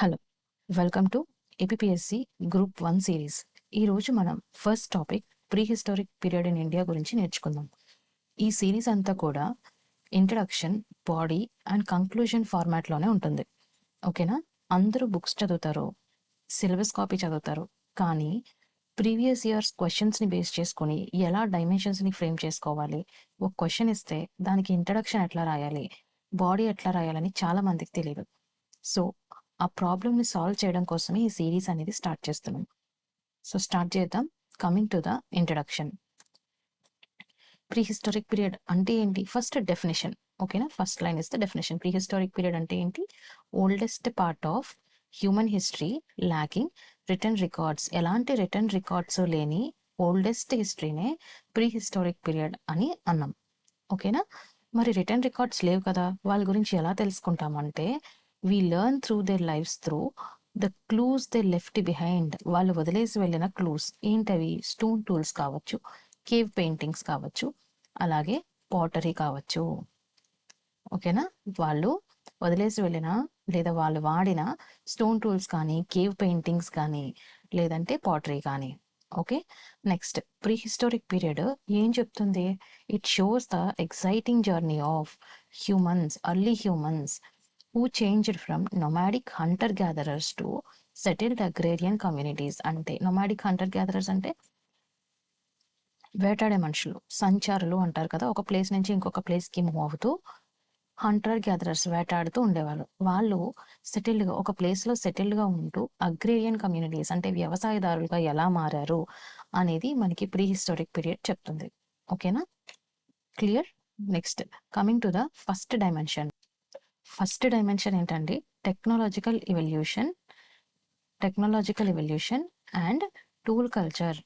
Hello, welcome to APSC group 1 series. ఈరోజు మనం first topic pre historic period in India గురించి నేర్చుకుందాం. ఈ సిరీస్ అంతా కూడా ఇంట్రడక్షన్, బాడీ అండ్ కంక్లూజన్ ఫార్మాట్లోనే ఉంటుంది. ఓకేనా? అందరూ బుక్స్ చదువుతారు, సిలబస్ కాపీ చదువుతారు, కానీ ప్రీవియస్ ఇయర్స్ క్వశ్చన్స్ని బేస్ చేసుకొని ఎలా డైమెన్షన్స్ని ఫ్రేమ్ చేసుకోవాలి, ఒక క్వశ్చన్ ఇస్తే దానికి ఇంట్రడక్షన్ ఎట్లా రాయాలి, బాడీ ఎట్లా రాయాలని చాలా మందికి తెలియదు. సో ఆ ప్రాబ్లమ్ని సాల్వ్ చేయడం కోసమే ఈ సిరీస్ అనేది స్టార్ట్ చేస్తున్నాం. సో స్టార్ట్ చేద్దాం. Coming to the introduction. Pre historic period అంటే ఏంటి? First definition. ఓకేనా? First line is the definition. Pre historic period అంటే ఏంటి? Oldest part of human history lacking written records. ఎలాంటి రిటర్న్ రికార్డ్స్ లేని ఓల్డెస్ట్ హిస్టరీనే ప్రీ హిస్టారిక్ పీరియడ్ అని అన్నాం. ఓకేనా? మరి రిటర్న్ రికార్డ్స్ లేవు కదా, వాళ్ళ గురించి ఎలా తెలుసుకుంటామంటే we learn through their lives through the clues they left behind. వాళ్ళు వదిలేసి వెళ్ళిన క్లూస్ ఏంటవి? స్టోన్ టూల్స్ కావచ్చు, కేవ్ పెయింటింగ్స్ కావచ్చు, అలాగే పాటరీ కావచ్చు. ఓకేనా? వాళ్ళు వదిలేసి వెళ్ళిన లేదా వాళ్ళు వాడిన స్టోన్ టూల్స్ కానీ, కేవ్ పెయింటింగ్స్ కానీ, లేదంటే పాటరీ కానీ. Okay, next pre historic period ఏం చెప్తుంది? It shows the exciting journey of humans, early humans who changed from nomadic hunter gatherers to settled agrarian communities. అంటే nomadic hunter gatherers అంటే వేటాడే మనుషులు, సంచారులు అంటారు కదా. ఒక ప్లేస్ నుంచి ఇంకొక ప్లేస్కి మూవ్ అవుతూ హంటర్ గ్యాదరర్స్ వేటాడుతూ ఉండేవాళ్ళు. వాళ్ళు సెటిల్డ్గా ఒక ప్లేస్లో సెటిల్డ్గా ఉంటూ అగ్రేరియన్ కమ్యూనిటీస్ అంటే వ్యవసాయదారులుగా ఎలా మారారు అనేది మనకి ప్రీ హిస్టారిక్ పీరియడ్ చెప్తుంది. ఓకేనా? Clear? Next coming to the first dimension. First dimension ఏంటండి? Technological evolution and tool culture.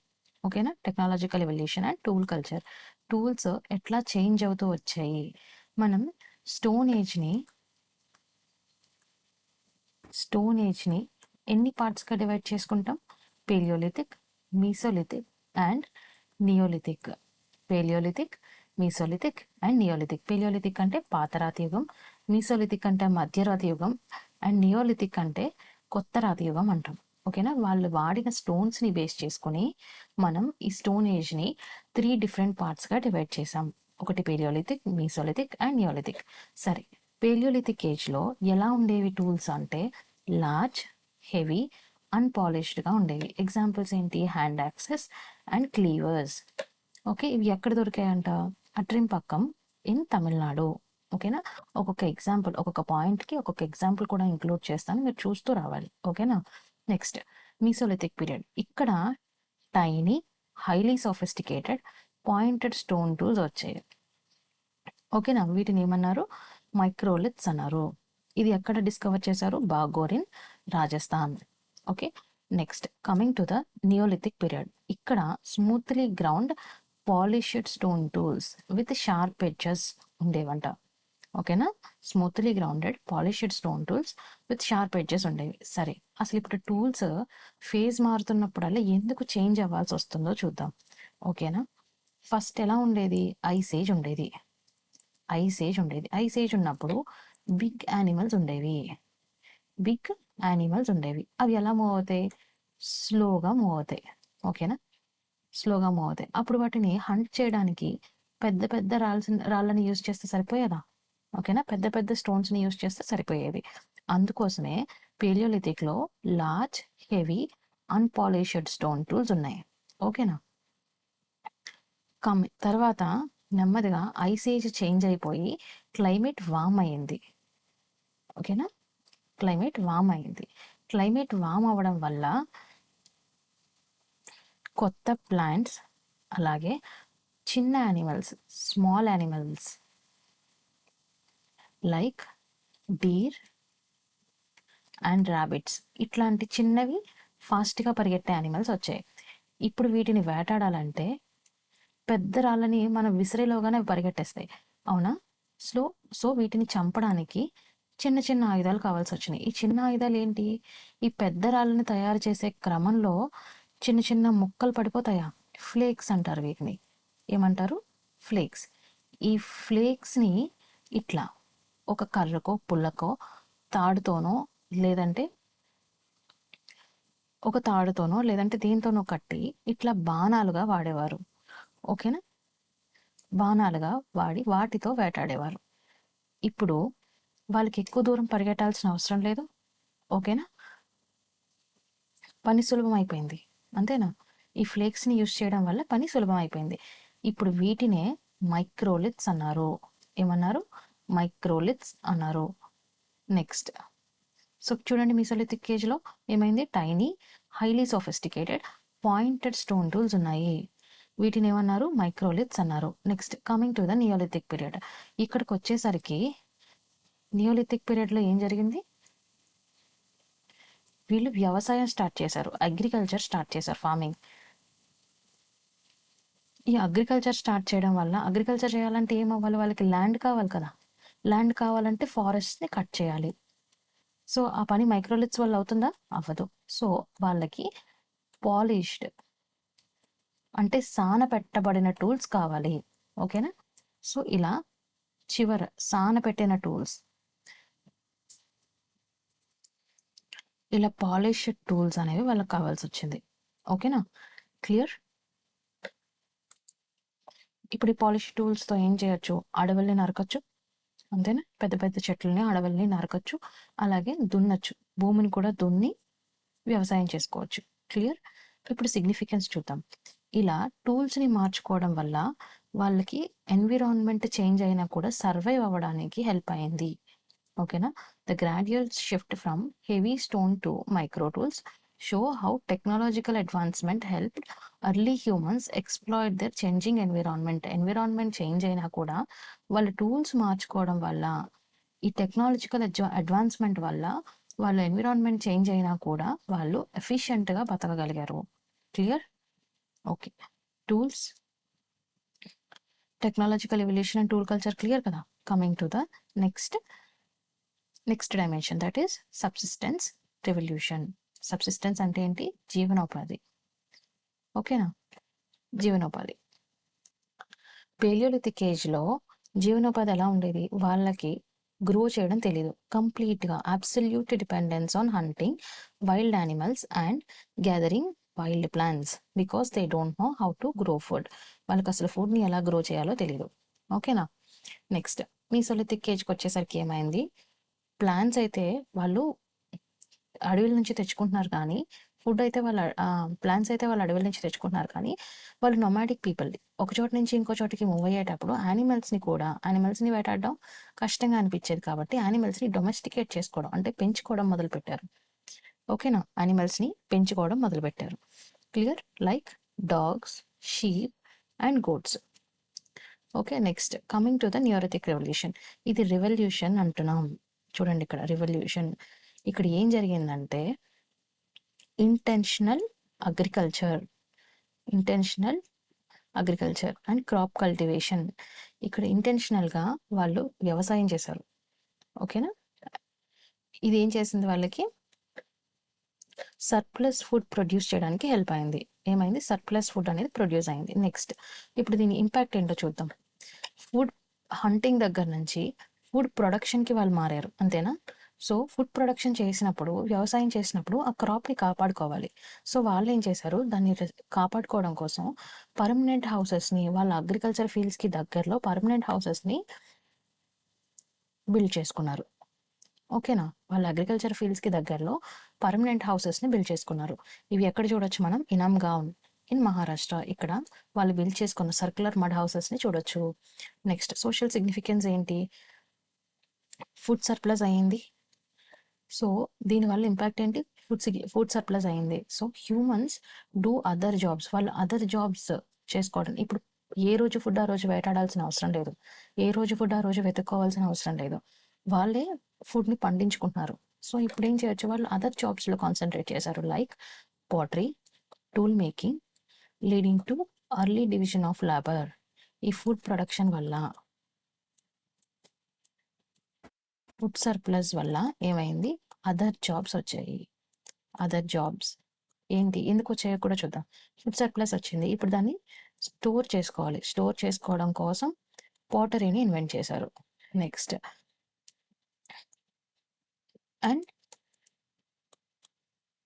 ఓకేనా? Technological evolution and tool culture. Tools ఎట్లా చేంజ్ అవుతూ వచ్చాయి. మనం స్టోన్ ఏజ్ని ఎన్ని పార్ట్స్గా డివైడ్ చేసుకుంటాం? Palaeolithic, Mesolithic and Neolithic. Palaeolithic, Mesolithic and Neolithic. Palaeolithic అంటే పాతరాతి యుగం, మీసోలిథిక్ అంటే మధ్యరాతి యుగం, అండ్ నియోలిథిక్ అంటే కొత్త రాతి యుగం అంటాం. ఓకేనా? వాళ్ళు వాడిన స్టోన్స్ని బేస్ చేసుకొని మనం ఈ స్టోన్ ఏజ్ని 3 డిఫరెంట్ పార్ట్స్గా డివైడ్ చేసాం. ఒకటి పేలియోలిథిక్, మీసోలిథిక్ అండ్ నియోలిథిక్. సరే, పేలియోలిథిక్ ఏజ్లో ఎలా ఉండేవి టూల్స్ అంటే లార్జ్, హెవీ, అన్పాలిష్డ్గా ఉండేవి. ఎగ్జాంపుల్స్ ఏంటి? Hand axes and cleavers. Okay, ఇవి ఎక్కడ దొరికాయంట? అట్రింపక్కం ఇన్ తమిళనాడు. ఓకేనా? ఒక్కొక్క ఎగ్జాంపుల్, ఒక్కొక్క పాయింట్కి ఒక్కొక్క ఎగ్జాంపుల్ కూడా ఇంక్లూడ్ చేస్తాను, మీరు చూస్తూ రావాలి. ఓకేనా? Next Mesolithic period. ఇక్కడ tiny, highly sophisticated pointed stone tools వచ్చాయి. ఓకేనా? వీటిని ఏమన్నారు? మైక్రోలిథ్స్ అన్నారు. ఇది ఎక్కడ డిస్కవర్ చేశారు? Bagor in Rajasthan. Okay, next coming to the Neolithic period. ఇక్కడ smoothly ground polished stone tools with sharp edges ఉండేవంట. ఓకేనా? Smoothly grounded polished stone tools with sharp edges ఉండేవి. సరే, అసలు ఇప్పుడు టూల్స్ ఫేజ్ మారుతున్నప్పుడల్లా ఎందుకు చేంజ్ అవ్వాల్సి వస్తుందో చూద్దాం. ఓకేనా? ఫస్ట్ ఎలా ఉండేది? ఐస్ ఏజ్ ఉండేది. ఐస్ ఏజ్ ఉన్నప్పుడు బిగ్ యానిమల్స్ ఉండేవి. అవి ఎలా మూవ్ అవుతాయి? స్లోగా మూవ్ అవుతాయి. ఓకేనా? స్లోగా మూవ్ అవుతాయి. అప్పుడు వాటిని హంట్ చేయడానికి పెద్ద పెద్ద రాళ్ళని యూజ్ చేస్తే సరిపోయేదా? ఓకేనా? పెద్ద పెద్ద స్టోన్స్ని యూజ్ చేస్తే సరిపోయేది. అందుకోసమే పేలియోలిథిక్లో large, heavy, unpolished stone tools ఉన్నాయి. ఓకేనా? తర్వాత నెమ్మదిగా ఐస్ ఏజ్ చేంజ్ అయిపోయి క్లైమేట్ వామ్ అయింది. ఓకేనా? క్లైమేట్ వామ్ అవ్వడం వల్ల కొత్త ప్లాంట్స్ అలాగే చిన్న animals, small animals like deer and rabbits, ఇట్లాంటి చిన్నవి ఫాస్ట్గా పరిగెట్టే యానిమల్స్ వచ్చాయి. ఇప్పుడు వీటిని వేటాడాలంటే పెద్ద రాళ్ళని మనం విసిరేలోగానే పరిగెట్టేస్తాయి, అవునా? సో వీటిని చంపడానికి చిన్న చిన్న ఆయుధాలు కావాల్సి వచ్చినాయి. ఈ చిన్న ఆయుధాలు ఏంటి? ఈ పెద్ద రాళ్ళని తయారు చేసే క్రమంలో చిన్న చిన్న ముక్కలు పడిపోతాయా? ఫ్లేక్స్ అంటారు వీటిని. ఏమంటారు? ఫ్లేక్స్. ఈ ఫ్లేక్స్ని ఇట్లా ఒక కర్రకో పుల్లకో తాడుతోనో లేదంటే ఒక తాడుతోనో లేదంటే దేనితోనో కట్టి ఇట్లా బాణాలుగా వాడేవారు. ఓకేనా? బాణాలుగా వాడి వాటితో వేటాడేవారు. ఇప్పుడు వాళ్ళకి ఎక్కువ దూరం పరిగెట్టాల్సిన అవసరం లేదు. ఓకేనా? పని సులభం అయిపోయింది. అంతేనా? ఈ ఫ్లేక్స్ని యూజ్ చేయడం వల్ల పని సులభం అయిపోయింది. ఇప్పుడు వీటినే మైక్రోలిత్స్ అన్నారు. ఏమన్నారు? మైక్రోలిత్స్ అన్నారు. నెక్స్ట్, సో చూడండి మీసోలిథిక్ ఏజ్లో ఏమైంది? Tiny, highly sophisticated pointed stone tools ఉన్నాయి. వీటిని ఏమన్నారు? మైక్రోలిత్స్ అన్నారు. Next, coming to the Neolithic period. ఇక్కడికి వచ్చేసరికి నియోలిథిక్ పీరియడ్లో ఏం జరిగింది? వీళ్ళు వ్యవసాయం స్టార్ట్ చేశారు, అగ్రికల్చర్ స్టార్ట్ చేశారు, ఫార్మింగ్. ఈ అగ్రికల్చర్ స్టార్ట్ చేయడం వల్ల, అగ్రికల్చర్ చేయాలంటే ఏమవ్వాలి? వాళ్ళకి ల్యాండ్ కావాలి కదా. ల్యాండ్ కావాలంటే ఫారెస్ట్ని కట్ చేయాలి. సో ఆ పని మైక్రోలిత్స్ వల్ల అవుతుందా? అవ్వదు. సో వాళ్ళకి పాలిష్డ్ అంటే సాన పెట్టబడిన టూల్స్ కావాలి. ఓకేనా? సో ఇలా చివర సాన పెట్టిన టూల్స్, ఇలా పాలిష్డ్ టూల్స్ అనేవి వాళ్ళకి కావాల్సి వచ్చింది. ఓకేనా? క్లియర్? ఇప్పుడు ఈ పాలిష్ టూల్స్తో ఏం చేయొచ్చు? అడవుల్ని నరకచ్చు. అంతేనా? పెద్ద పెద్ద చెట్లని, అడవుల్ని నరకచ్చు. అలాగే దున్నచ్చు, భూమిని కూడా దున్ని వ్యవసాయం చేసుకోవచ్చు. క్లియర్? ఇప్పుడు సిగ్నిఫికెన్స్ చూద్దాం. ఇలా టూల్స్ని మార్చుకోవడం వల్ల వాళ్ళకి ఎన్విరాన్మెంట్ చేంజ్ అయినా కూడా సర్వైవ్ అవ్వడానికి హెల్ప్ అయింది. ఓకేనా? The gradual shift from heavy stone to micro tools show how technological advancement help early humans exploit their changing environment. Environment change అయినా కూడా వాళ్ళ టూల్స్ మార్చుకోవడం వల్ల, ఈ టెక్నాలజికల్ అడ్వాన్స్మెంట్ వల్ల వాళ్ళ ఎన్విరాన్మెంట్ చేంజ్ అయినా కూడా వాళ్ళు ఎఫిషియెంట్గా బతకగలిగారు. Clear? Okay. Tools, technological evolution and tool culture clear కదా. Coming to the next dimension, that is subsistence revolution. Subsistence అంటే ఏంటి? జీవనోపాధి. ఓకేనా? జీవనోపాధి. పేలియోలిథిక్ ఏజ్లో జీవనోపాధి ఎలా ఉండేది? వాళ్ళకి గ్రో చేయడం తెలియదు. కంప్లీట్గా absolute dependence on hunting wild animals and gathering wild plants because they don't know how to grow food. వాళ్ళకి అసలు ఫుడ్ని ఎలా గ్రో చేయాలో తెలియదు. ఓకేనా? నెక్స్ట్, మీసోలిథిక్ ఏజ్కి వచ్చేసరికి ఏమైంది? ప్లాంట్స్ అయితే వాళ్ళు అడవుల నుంచి తెచ్చుకుంటున్నారు, కానీ ఫుడ్ అయితే ప్లాంట్స్ అయితే వాళ్ళు అడవుల నుంచి తెచ్చుకుంటున్నారు, కానీ వాళ్ళు నొమాడిక్ పీపుల్. ఒక చోట నుంచి ఇంకో చోటికి మూవ్ అయ్యేటప్పుడు యానిమల్స్ని వేటాడడం కష్టంగా అనిపించేది, కాబట్టి యానిమల్స్ని డొమెస్టికేట్ చేసుకోవడం అంటే పెంచుకోవడం మొదలుపెట్టారు. ఓకేనా? యానిమల్స్ని పెంచుకోవడం మొదలుపెట్టారు. Clear? Like dogs, sheep and goats. Okay. Next, coming to the neolithic revolution. ఇది రెవల్యూషన్ అంటున్నాం. చూడండి ఇక్కడ రెవల్యూషన్. ఇక్కడ ఏం జరిగిందంటే intentional agriculture and crop cultivation. ఇక్కడ ఇంటెన్షనల్గా వాళ్ళు వ్యవసాయం చేశారు. ఓకేనా? ఇది ఏం చేసింది? వాళ్ళకి సర్ప్లస్ ఫుడ్ ప్రొడ్యూస్ చేయడానికి హెల్ప్ అయింది. ఏమైంది? సర్ప్లస్ ఫుడ్ అనేది ప్రొడ్యూస్ అయింది. నెక్స్ట్, ఇప్పుడు దీని ఇంపాక్ట్ ఏంటో చూద్దాం. ఫుడ్ హంటింగ్ దగ్గర నుంచి ఫుడ్ ప్రొడక్షన్కి వాళ్ళు మారారు. అంతేనా? సో ఫుడ్ ప్రొడక్షన్ చేసినప్పుడు, వ్యవసాయం చేసినప్పుడు ఆ క్రాప్ని కాపాడుకోవాలి. సో వాళ్ళు ఏం చేశారు? దాన్ని కాపాడుకోవడం కోసం పర్మనెంట్ హౌసెస్ని, వాళ్ళ అగ్రికల్చర్ ఫీల్డ్స్కి దగ్గరలో పర్మనెంట్ హౌసెస్ని బిల్డ్ చేసుకున్నారు. ఓకేనా? వాళ్ళ అగ్రికల్చర్ ఫీల్డ్స్కి దగ్గరలో పర్మనెంట్ హౌసెస్ని బిల్డ్ చేసుకున్నారు. ఇవి ఎక్కడ చూడొచ్చు మనం? ఇనామ్గావ్ ఇన్ మహారాష్ట్ర. ఇక్కడ వాళ్ళు బిల్డ్ చేసుకున్న సర్క్యులర్ మడ్ హౌసెస్ని చూడొచ్చు. నెక్స్ట్, సోషల్ సిగ్నిఫికెన్స్ ఏంటి? ఫుడ్ సర్ప్లస్ అయ్యింది. సో దీనివల్ల ఇంపాక్ట్ ఏంటి? ఫుడ్ సర్ప్లస్ అయింది. So humans do other jobs. వాళ్ళు అదర్ జాబ్స్ చేసుకోవడం. ఇప్పుడు ఏ రోజు ఫుడ్ ఆ రోజు వేటాడాల్సిన అవసరం లేదు, ఏ రోజు ఫుడ్ ఆ రోజు వెతుక్కోవాల్సిన అవసరం లేదు. వాళ్ళే ఫుడ్ని పండించుకుంటున్నారు. సో ఇప్పుడు ఏం చేయొచ్చు? వాళ్ళు అదర్ జాబ్స్లో కాన్సన్ట్రేట్ చేశారు, like pottery, tool making, leading to early division of labour. ఈ ఫుడ్ ప్రొడక్షన్ వల్ల, ఫుడ్ సర్ప్లస్ వల్ల ఏమైంది? అదర్ జాబ్స్ వచ్చాయి. అదర్ జాబ్స్ ఏంటి, ఎందుకు వచ్చాయో కూడా చూద్దాం. ఫుడ్ సర్ప్లస్ వచ్చింది, ఇప్పుడు దాన్ని స్టోర్ చేసుకోవాలి. స్టోర్ చేసుకోవడం కోసం పాటరీని ఇన్వెంట్ చేశారు. నెక్స్ట్, అండ్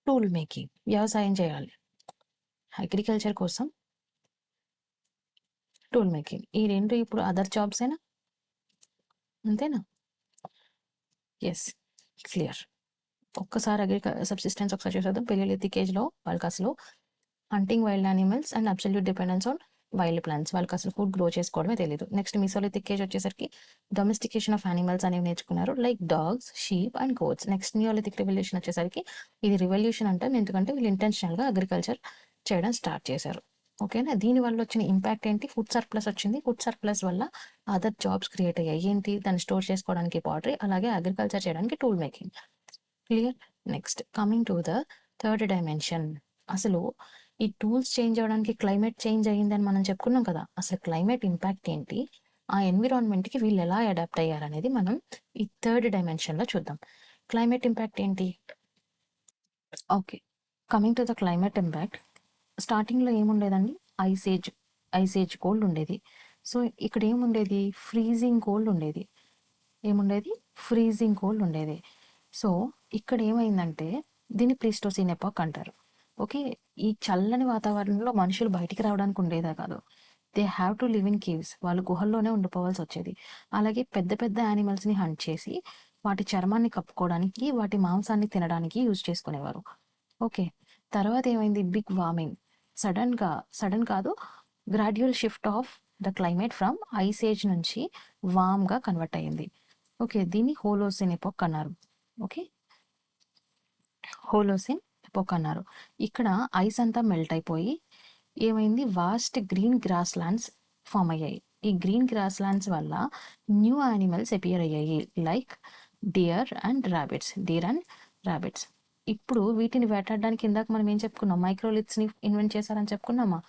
టూల్ మేకింగ్, వ్యవసాయం చేయాలి. అగ్రికల్చర్ కోసం టూల్ మేకింగ్. ఈ రెండు ఇప్పుడు అదర్ జాబ్స్ ఏనా? అంతేనా? Yes, clear. ఒక్కసారి సబ్సిస్టెన్స్ ఒకసారి చూసేద్దాం. పెళ్ళి ఎత్తికేజ్లో వాళ్ళకి అసలు hunting wild animals and absolute dependence on wild plants, వాళ్ళకి అసలు ఫుడ్ గ్రో చేసుకోవడమే తెలియదు. నెక్స్ట్ మీసోలిథిక్ ఏజ్ వచ్చేసరికి డొమెస్టికేషన్ ఆఫ్ యానిమల్స్ అనేవి నేర్చుకున్నారు, like dogs, sheep and goats. Next neolithic revolution వచ్చేసరికి ఇది రివల్యూషన్ అంటారు, ఎందుకంటే వీళ్ళు ఇంటెన్షనల్గా అగ్రికల్చర్ చేయడం స్టార్ట్ చేశారు. ఓకేనా? దీనివల్ల వచ్చిన ఇంపాక్ట్ ఏంటి? ఫుడ్ సర్ప్లస్ వచ్చింది. ఫుడ్ సర్ప్లస్ వల్ల అదర్ జాబ్స్ క్రియేట్ అయ్యాయి. ఏంటి? దాన్ని స్టోర్ చేసుకోవడానికి పాటరీ, అలాగే అగ్రికల్చర్ చేయడానికి tool making. Clear? Next coming to the third dimension. అసలు ఈ టూల్స్ చేంజ్ అవ్వడానికి క్లైమేట్ చేంజ్ అయ్యిందని మనం చెప్పుకున్నాం కదా. అసలు క్లైమేట్ ఇంపాక్ట్ ఏంటి, ఆ ఎన్విరాన్మెంట్కి వీళ్ళు ఎలా అడాప్ట్ అయ్యారనేది మనం ఈ థర్డ్ డైమెన్షన్లో చూద్దాం. క్లైమేట్ ఇంపాక్ట్ ఏంటి? Okay, coming to the climate impact. స్టార్టింగ్లో ఏముండేదండి? ఐస్ ఏజ్ కోల్డ్ ఉండేది. సో ఇక్కడ ఏముండేది? ఫ్రీజింగ్ కోల్డ్ ఉండేది. ఏముండేది? ఫ్రీజింగ్ కోల్డ్ ఉండేది. సో ఇక్కడ ఏమైందంటే దీన్ని ప్లీస్టోసీన్ ఎపాక్ అంటారు. ఓకే, ఈ చల్లని వాతావరణంలో మనుషులు బయటికి రావడానికి ఉండేదే కాదు. They have to live in caves, వాళ్ళు గుహల్లోనే ఉండిపోవాల్సి వచ్చేది. అలాగే పెద్ద పెద్ద యానిమల్స్ని హంట్ చేసి వాటి చర్మాన్ని కప్పుకోవడానికి, వాటి మాంసాన్ని తినడానికి యూజ్ చేసుకునేవారు. ఓకే, తర్వాత ఏమైంది? Big warming. సడన్ కాదు, gradual shift of the climate from ice age నుంచి వామ్గా కన్వర్ట్ అయ్యింది. ఓకే, దీన్ని హోలోసిన్ ఎపోక్ అన్నారు. ఓకే, హోలోసిన్ ఎపోక్ అన్నారు. ఇక్కడ ఐస్ అంతా మెల్ట్ అయిపోయి ఏమైంది? Vast green grasslands form అయ్యాయి. ఈ గ్రీన్ గ్రాస్ ల్యాండ్స్ వల్ల న్యూ యానిమల్స్ అపియర్ అయ్యాయి, లైక్ డియర్ అండ్ ర్యాబిట్స్. ఇప్పుడు వీటిని వేటాడడానికి ఇందాక మనం ఏం చెప్పుకున్నాం? మైక్రోలిత్స్ని ఇన్వెంట్ చేశారని చెప్పుకున్నామా?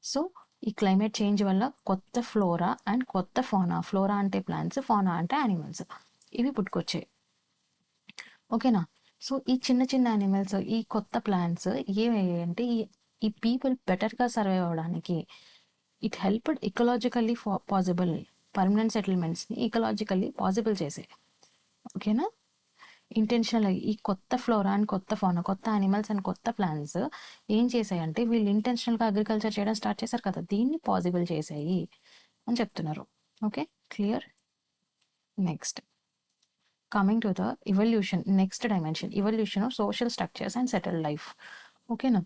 సో ఈ క్లైమేట్ చేంజ్ వల్ల కొత్త ఫ్లోరా అండ్ కొత్త ఫానా, ఫ్లోరా అంటే ప్లాంట్స్, ఫానా అంటే యానిమల్స్, ఇవి పుట్టుకొచ్చాయి. ఓకేనా? సో ఈ చిన్న చిన్న యానిమల్స్, ఈ కొత్త ప్లాంట్స్ ఏమయ్యాయంటే ఈ పీపుల్ బెటర్గా సర్వైవ్ అవ్వడానికి it helped ecologically possible, permanent సెటిల్మెంట్స్ని ఇకలాజికల్లీ పాసిబుల్ చేసాయి. ఓకేనా? ఇంటెన్షనల్ ఈ కొత్త ఫ్లోరా అండ్ కొత్త ఫానా, కొత్త యానిమల్స్ అండ్ కొత్త ప్లాంట్స్ ఏం చేశాయంటే వీళ్ళు ఇంటెన్షనల్గా అగ్రికల్చర్ చేయడం స్టార్ట్ చేశారు కదా, దీన్ని పాసిబుల్ చేసాయి అని చెప్తున్నారు. Okay, clear? Next coming to the evolution, next dimension, evolution of social structures and settled life. ఓకేనా?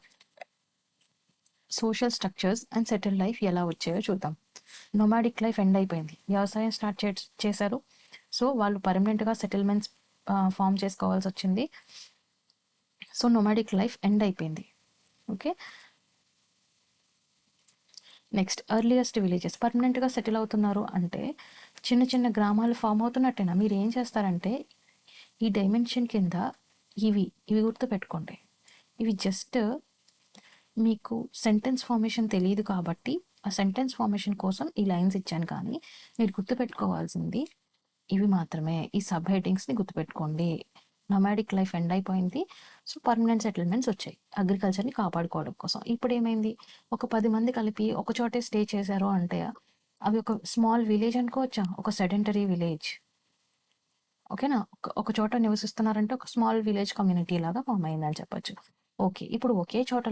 Social structures and settled life ఎలా వచ్చాయో చూద్దాం. నొమాడిక్ లైఫ్ ఎండ్ అయిపోయింది, వ్యవసాయం స్టార్ట్ చేశారు. సో వాళ్ళు పర్మనెంట్గా సెటిల్మెంట్స్ ఫామ్ చేసుకోవాల్సి వచ్చింది. సో నొమాడిక్ లైఫ్ ఎండ్ అయిపోయింది. ఓకే, నెక్స్ట్ ఎర్లియస్ట్ విలేజెస్ పర్మనెంట్గా సెటిల్ అవుతున్నారు అంటే చిన్న చిన్న గ్రామాలు ఫామ్ అవుతున్నట్టేనా? మీరు ఏం చేస్తారంటే ఈ డైమెన్షన్ కింద ఇవి గుర్తుపెట్టుకోండి. ఇవి జస్ట్ మీకు సెంటెన్స్ ఫార్మేషన్ తెలియదు కాబట్టి ఆ సెంటెన్స్ ఫార్మేషన్ కోసం ఈ లైన్స్ ఇచ్చాను, కానీ మీరు గుర్తుపెట్టుకోవాల్సింది ఇవి మాత్రమే. ఈ సబ్ హెడ్డింగ్స్ని గుర్తుపెట్టుకోండి. నొమాడిక్ లైఫ్ ఎండ్ అయిపోయింది, సో పర్మనెంట్ సెటిల్మెంట్స్ వచ్చాయి అగ్రికల్చర్ని కాపాడుకోవడం కోసం. ఇప్పుడు ఏమైంది? ఒక 10 మంది కలిపి ఒక చోటే స్టే చేశారు అంటే అవి ఒక స్మాల్ విలేజ్ అనుకోవచ్చా? ఒక సెడెంటరీ విలేజ్. ఓకేనా? ఒక చోట నివసిస్తున్నారంటే ఒక స్మాల్ విలేజ్ కమ్యూనిటీ లాగా ఫామ్ అయిందని చెప్పొచ్చు. ఓకే, ఇప్పుడు ఒకే చోట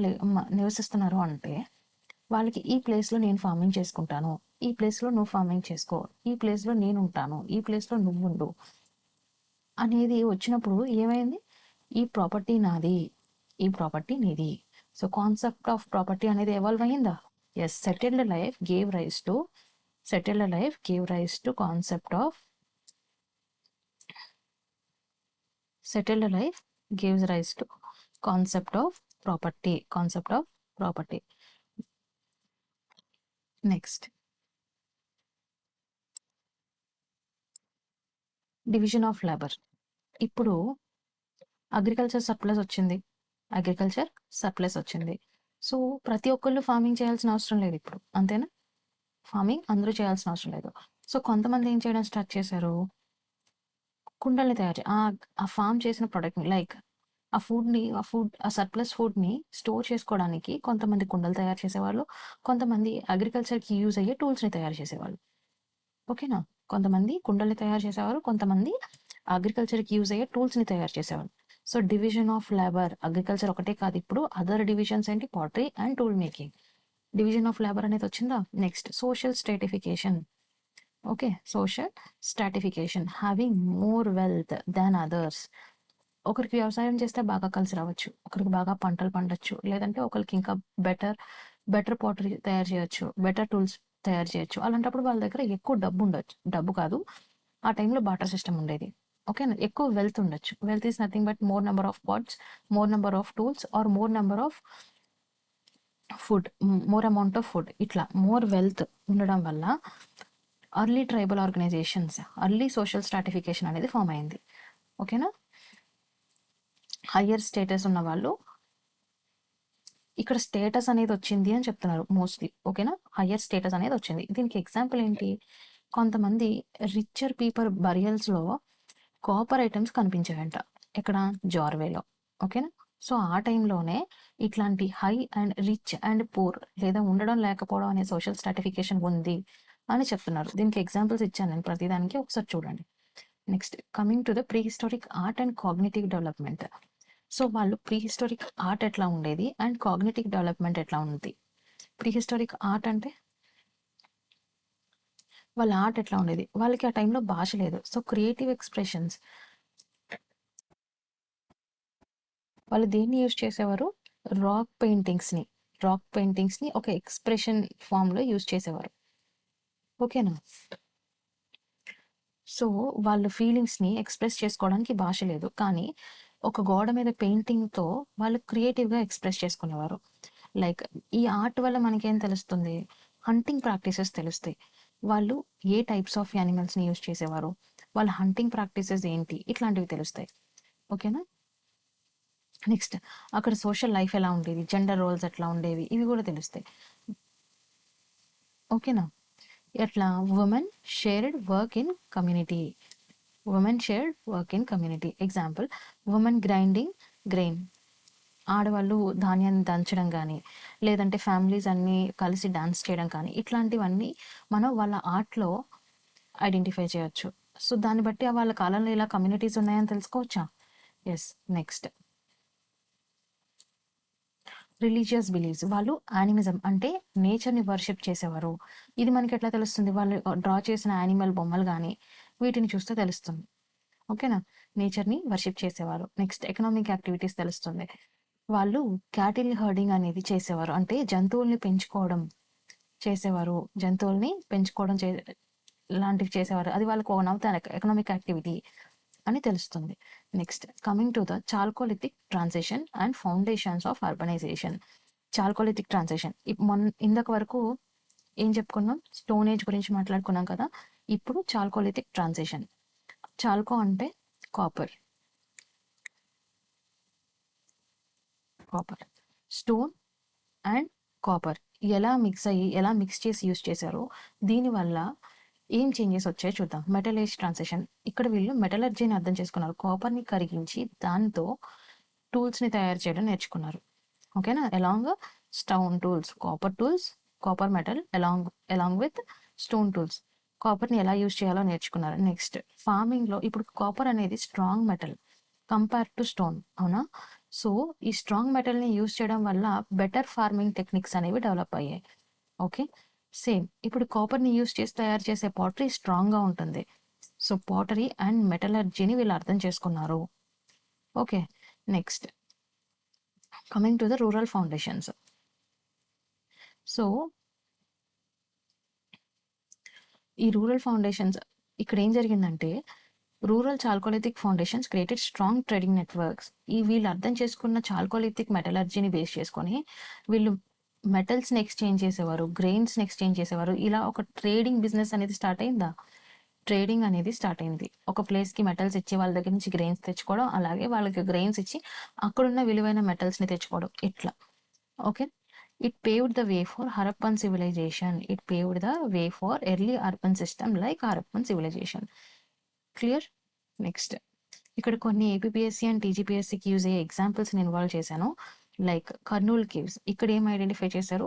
నివసిస్తున్నారు అంటే వాళ్ళకి ఈ ప్లేస్లో నేను ఫార్మింగ్ చేసుకుంటాను, ఈ ప్లేస్లో నువ్వు ఫార్మింగ్ చేసుకో, ఈ ప్లేస్లో నేను ఉంటాను, ఈ ప్లేస్లో నువ్వు ఉండు అనేది వచ్చినప్పుడు ఏమైంది? ఈ ప్రాపర్టీ నాది, ఈ ప్రాపర్టీ నీది. సో కాన్సెప్ట్ ఆఫ్ ప్రాపర్టీ అనేది ఎవాల్వ్ అయ్యిందా? Yes, settled life gave rise to concept of settled life gives rise to concept of property. Next, division of labor. ఇప్పుడు అగ్రికల్చర్ సర్ప్లస్ వచ్చింది. సో ప్రతి ఒక్కళ్ళు ఫార్మింగ్ చేయాల్సిన అవసరం లేదు ఇప్పుడు, అంతేనా? ఫార్మింగ్ అందరూ చేయాల్సిన అవసరం లేదు. సో కొంతమంది ఏం చేయడం స్టార్ట్ చేశారు? కుండల్ని తయారు ఆ ఫామ్ చేసిన ప్రోడక్ట్ని, లైక్ ఆ సర్ప్లస్ ఫుడ్ని స్టోర్ చేసుకోవడానికి కొంతమంది కుండలు తయారు చేసేవాళ్ళు, కొంతమంది అగ్రికల్చర్కి యూజ్ అయ్యే టూల్స్ని తయారు చేసేవాళ్ళు. ఓకేనా? కొంతమంది కుండల్ని తయారు చేసేవారు, కొంతమంది అగ్రికల్చర్కి యూజ్ అయ్యే టూల్స్ని తయారు చేసేవాళ్ళు. So division of labour, agriculture ఒకటే కాదు, ఇప్పుడు అదర్ డివిజన్స్ ఏంటి, pottery and tool making. Division of labour అనేది వచ్చిందా. Next social stratification. Okay, social stratification, having more wealth దాన్ అదర్స్. ఒకరికి వ్యవసాయం చేస్తే బాగా కలిసి రావచ్చు, ఒకరికి బాగా పంటలు పండొచ్చు, లేదంటే ఒకరికి ఇంకా బెటర్ పాటరీ తయారు చేయొచ్చు, బెటర్ టూల్స్ తయారు చేయొచ్చు. అలాంటప్పుడు వాళ్ళ దగ్గర ఎక్కువ డబ్బు ఉండొచ్చు, డబ్బు కాదు, ఆ టైంలో బాటర్ సిస్టమ్ ఉండేది. ఓకేనా, ఎక్కువ వెల్త్ ఉండొచ్చు. Wealth is nothing but more number of pots, more number of tools or more number of food, more amount of food. ఇట్లా మోర్ వెల్త్ ఉండడం వల్ల early tribal organisations, early social stratification అనేది form అయింది. ఓకేనా, higher status ఉన్న వాళ్ళు, ఇక్కడ status అనేది వచ్చింది అని చెప్తున్నారు మోస్ట్లీ. ఓకేనా, హయ్యర్ స్టేటస్ అనేది వచ్చింది. దీనికి ఎగ్జాంపుల్ ఏంటి, కొంతమంది రిచర్ పీపుల్ బరియల్స్లో కాపర్ ఐటమ్స్ కనిపించాయంట. ఎక్కడ, జార్వేలో. ఓకేనా, సో ఆ టైంలోనే ఇట్లాంటి high and rich and poor, లేదా ఉండడం లేకపోవడం అనే సోషల్ స్ట్రాటిఫికేషన్ ఉంది అని చెప్తున్నారు. దీనికి ఎగ్జాంపుల్స్ ఇచ్చాను నేను ప్రతిదానికి, ఒకసారి చూడండి. Next coming to the pre historic art and cognitive development. So వాళ్ళు ప్రీ హిస్టారిక్ ఆర్ట్ ఎట్లా ఉండేది అండ్ కాగ్నిటివ్ డెవలప్మెంట్ ఎట్లా ఉంది. ప్రీ హిస్టారిక్ ఆర్ట్ అంటే వాళ్ళ ఆర్ట్ ఎట్లా ఉండేది, వాళ్ళకి ఆ టైంలో భాష లేదు, సో క్రియేటివ్ ఎక్స్ప్రెషన్స్, వాళ్ళు దేన్ని యూజ్ చేసేవారు, రాక్ పెయింటింగ్స్ని ఒక ఎక్స్ప్రెషన్ ఫామ్లో యూజ్ చేసేవారు. ఓకేనా, సో వాళ్ళ ఫీలింగ్స్ని ఎక్స్ప్రెస్ చేసుకోవడానికి భాష లేదు, కానీ ఒక గోడ మీద పెయింటింగ్తో వాళ్ళు క్రియేటివ్గా ఎక్స్ప్రెస్ చేసుకునేవారు. లైక్ ఈ ఆర్ట్ వల్ల మనకేం తెలుస్తుంది, హంటింగ్ ప్రాక్టీసెస్ తెలుస్తాయి. వాళ్ళు ఏ టైప్స్ ఆఫ్ యానిమల్స్ని యూజ్ చేసేవారు, వాళ్ళ హంటింగ్ ప్రాక్టీసెస్ ఏంటి, ఇట్లాంటివి తెలుస్తాయి. ఓకేనా, నెక్స్ట్ అక్కడ సోషల్ లైఫ్ ఎలా ఉండేది, జెండర్ రోల్స్ ఎట్లా ఉండేవి, ఇవి కూడా తెలుస్తాయి. ఓకేనా, ఎట్లా women shared work in community, example women grinding grain, ఆడవాళ్ళు ధాన్యాన్ని దంచడం కానీ, లేదంటే ఫ్యామిలీస్ అన్నీ కలిసి డాన్స్ చేయడం కానీ, ఇట్లాంటివన్నీ మనం వాళ్ళ ఆర్ట్లో ఐడెంటిఫై చేయొచ్చు. సో దాన్ని బట్టి వాళ్ళ కాలంలో ఇలా కమ్యూనిటీస్ ఉన్నాయని తెలుసుకోవచ్చా. ఎస్, నెక్స్ట్ రిలీజియస్ బిలీఫ్స్, వాళ్ళు యానిమిజం అంటే నేచర్ని వర్షిప్ చేసేవారు. ఇది మనకి ఎట్లా తెలుస్తుంది, వాళ్ళు డ్రా చేసిన యానిమల్ బొమ్మలు కానీ వీటిని చూస్తే తెలుస్తుంది. ఓకేనా, నేచర్ని వర్షిప్ చేసేవారు. నెక్స్ట్ ఎకనామిక్ యాక్టివిటీస్ తెలుస్తుంది, వాళ్ళు క్యాటిల్ హర్డింగ్ అనేది చేసేవారు, అంటే జంతువుల్ని పెంచుకోవడం చేసేవారు, లాంటివి చేసేవారు, అది వాళ్ళకు one of the economic activity అని తెలుస్తుంది. Next coming to the chalcolithic transition and foundations of urbanisation. Chalcolithic transition, ఇందాక వరకు ఏం చెప్పుకున్నాం, స్టోన్ ఏజ్ గురించి మాట్లాడుకున్నాం కదా, ఇప్పుడు చాల్కోలిథిక్ ట్రాన్సిషన్. చాల్కో అంటే కాపర్, స్టోన్ అండ్ కాపర్ ఎలా మిక్స్ చేసి యూజ్ చేశారో, దీనివల్ల ఏం చేంజెస్ వచ్చాయో చూద్దాం. మెటల్ ఏజ్ ట్రాన్సిషన్, ఇక్కడ వీళ్ళు మెటలర్జీని అర్థం చేసుకున్నారు, కాపర్ని కరిగించి దాంతో టూల్స్ని తయారు చేయడం నేర్చుకున్నారు. ఓకేనా, along stone tools, copper metal along with stone tools, కాపర్ని ఎలా యూజ్ చేయాలో నేర్చుకున్నారు. నెక్స్ట్ ఫార్మింగ్లో ఇప్పుడు కాపర్ అనేది strong metal compare to stone, అవునా. సో ఈ స్ట్రాంగ్ మెటల్ని యూజ్ చేయడం వల్ల బెటర్ ఫార్మింగ్ టెక్నిక్స్ అనేవి డెవలప్ అయ్యాయి. ఓకే, సేమ్ ఇప్పుడు కాపర్ని యూజ్ చేసి తయారు చేసే పాటరీ స్ట్రాంగ్గా ఉంటుంది. సో పాటరీ అండ్ మెటలర్జీని వీళ్ళు అర్థం చేసుకున్నారు. Okay, next coming to the rural foundations. So ఈ రూరల్ ఫౌండేషన్స్ ఇక్కడ ఏం జరిగిందంటే, rural chalcolithic foundations created strong trading networks. వీళ్ళు అర్థం చేసుకున్న చాల్కోలిథిక్ మెటలర్జీని బేస్ చేసుకొని వీళ్ళు మెటల్స్ని ఎక్స్చేంజ్ చేసేవారు, గ్రెయిన్స్ని ఎక్స్చేంజ్ చేసేవారు. ఇలా ఒక ట్రేడింగ్ బిజినెస్ అనేది స్టార్ట్ అయిందా, ట్రేడింగ్ అనేది స్టార్ట్ అయింది. ఒక ప్లేస్కి మెటల్స్ ఇచ్చి వాళ్ళ దగ్గర నుంచి గ్రెయిన్స్ తెచ్చుకోవడం, అలాగే వాళ్ళకి గ్రెయిన్స్ ఇచ్చి అక్కడున్న విలువైన మెటల్స్ని తెచ్చుకోవడం, ఇట్లా. Okay, it paved the way for Harappan civilisation, early urban system like Harappan civilisation. Clear, next ఇక్కడ కొన్ని ఏపీఎస్సి అండ్ టీజీపీఎస్సికి యూజ్ అయ్యే ఎగ్జాంపుల్స్ని ఇన్వాల్వ్ చేశాను. లైక్ కర్నూల్ కేవ్స్, ఇక్కడ ఏం ఐడెంటిఫై చేశారు,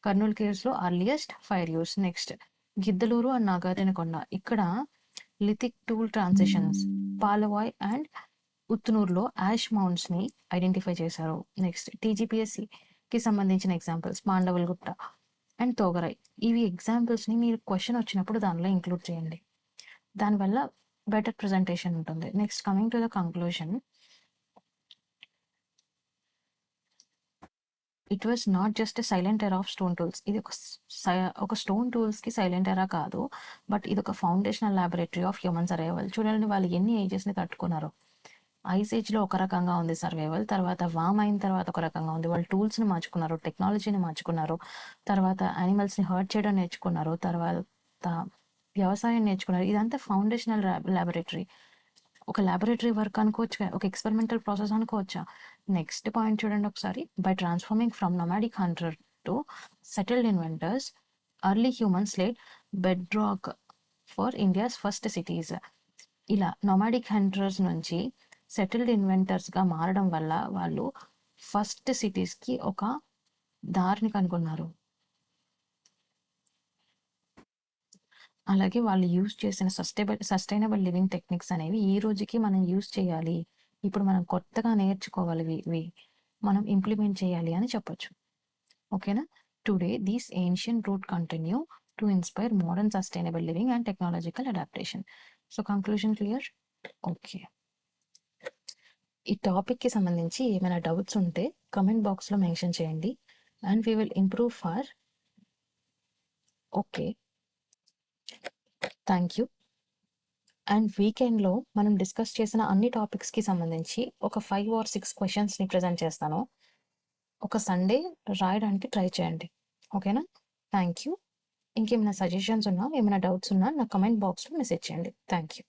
కర్నూల్ కేవ్స్లో earliest fire use. Next Giddalur and Nagarjunakonda, ఇక్కడ lithic tool transitions, Palavoy and ఉత్నూర్లో యాష్ మౌంట్స్ని ఐడెంటిఫై చేశారు. నెక్స్ట్ టీజీపీఎస్సికి సంబంధించిన ఎగ్జాంపుల్స్ మాండవల్ గుట్ట అండ్ తోగరై. ఇవి ఎగ్జాంపుల్స్ని మీరు క్వశ్చన్ వచ్చినప్పుడు దానిలో ఇంక్లూడ్ చేయండి, దానివల్ల బెటర్ ప్రజెంటేషన్ ఉంటుంది. Next coming to the conclusion, it was not just a silent era of stone tools. ఇది ఒక స్టోన్ టూల్స్కి సైలెంట్ ఎరా కాదు, బట్ ఇది ఒక foundational laboratory of human survival. చూడండి వాళ్ళు ఎన్ని ఏజెస్ని తట్టుకున్నారు. ఐస్ ఏజ్లో ఒక రకంగా ఉంది సర్వైవల్, తర్వాత వామ్ అయిన తర్వాత ఒక రకంగా ఉంది. వాళ్ళు టూల్స్ని మార్చుకున్నారు, టెక్నాలజీని మార్చుకున్నారు, తర్వాత యానిమల్స్ని హర్ట్ చేయడం నేర్చుకున్నారు, తర్వాత వ్యవసాయం నేర్చుకున్నారు. ఇదంతా ఫౌండేషనల్ ల్యాబొరేటరీ. ఒక ల్యాబొరేటరీ వర్క్ అనుకోవచ్చు, ఒక ఎక్స్పెరిమెంటల్ ప్రాసెస్ అనుకోవచ్చా. నెక్స్ట్ పాయింట్ చూడండి ఒకసారి, by transforming from nomadic Hunter to settled inventors, early humans laid bed rock for India's first cities. ఇలా నొమాడిక్ హంటర్స్ నుంచి సెటిల్డ్ ఇన్వెంటర్స్గా మారడం వల్ల వాళ్ళు ఫస్ట్ సిటీస్కి ఒక దారిని కనుగొన్నారు. అలాగే వాళ్ళు యూజ్ చేసిన సస్టైనబుల్ లివింగ్ టెక్నిక్స్ అనేవి ఈ రోజుకి మనం యూజ్ చేయాలి, ఇప్పుడు మనం కొత్తగా నేర్చుకోవాలి, ఇవి మనం ఇంప్లిమెంట్ చేయాలి అని చెప్పొచ్చు. ఓకేనా. Today these ancient root continue to inspire modern sustainable living and technological adaptation. So conclusion clear? Okay. ఈ టాపిక్కి సంబంధించి ఏమైనా డౌట్స్ ఉంటే కమెంట్ బాక్స్లో మెన్షన్ చేయండి and we will improve for. Okay, thank you. And వీకెండ్లో మనం డిస్కస్ చేసిన అన్ని టాపిక్స్కి సంబంధించి ఒక 5 or 6 క్వశ్చన్స్ని ప్రజెంట్ చేస్తాను. ఒక సండే రాయడానికి ట్రై చేయండి. ఓకేనా. Thank you. ఇంకేమైనా సజెషన్స్ ఉన్నా, ఏమైనా డౌట్స్ ఉన్నా నా కమెంట్ బాక్స్లో మెసేజ్ చేయండి. Thank you.